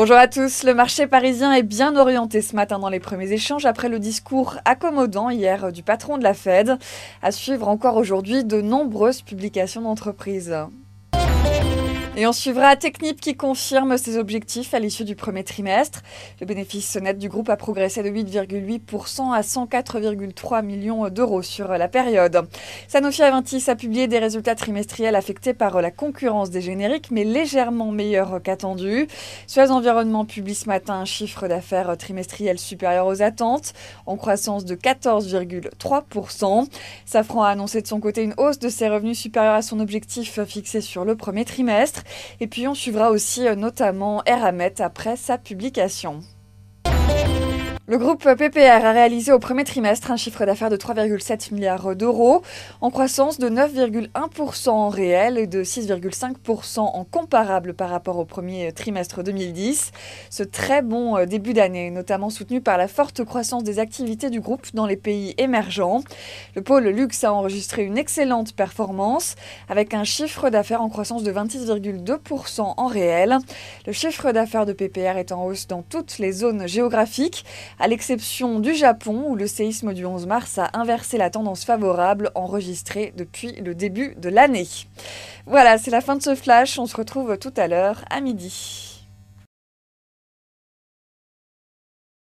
Bonjour à tous, le marché parisien est bien orienté ce matin dans les premiers échanges après le discours accommodant hier du patron de la Fed. À suivre encore aujourd'hui de nombreuses publications d'entreprises. Et on suivra Technip qui confirme ses objectifs à l'issue du premier trimestre. Le bénéfice net du groupe a progressé de 8,8% à 104,3 millions d'euros sur la période. Sanofi-Aventis a publié des résultats trimestriels affectés par la concurrence des génériques, mais légèrement meilleurs qu'attendus. Suez Environnement publie ce matin un chiffre d'affaires trimestriel supérieur aux attentes, en croissance de 14,3%. Safran a annoncé de son côté une hausse de ses revenus supérieure à son objectif fixé sur le premier trimestre. Et puis on suivra aussi notamment Eramet après sa publication. Le groupe PPR a réalisé au premier trimestre un chiffre d'affaires de 3,7 milliards d'euros, en croissance de 9,1% en réel et de 6,5% en comparable par rapport au premier trimestre 2010. Ce très bon début d'année est notamment soutenu par la forte croissance des activités du groupe dans les pays émergents. Le pôle luxe a enregistré une excellente performance, avec un chiffre d'affaires en croissance de 26,2% en réel. Le chiffre d'affaires de PPR est en hausse dans toutes les zones géographiques, à l'exception du Japon, où le séisme du 11 mars a inversé la tendance favorable enregistrée depuis le début de l'année. Voilà, c'est la fin de ce flash. On se retrouve tout à l'heure à midi.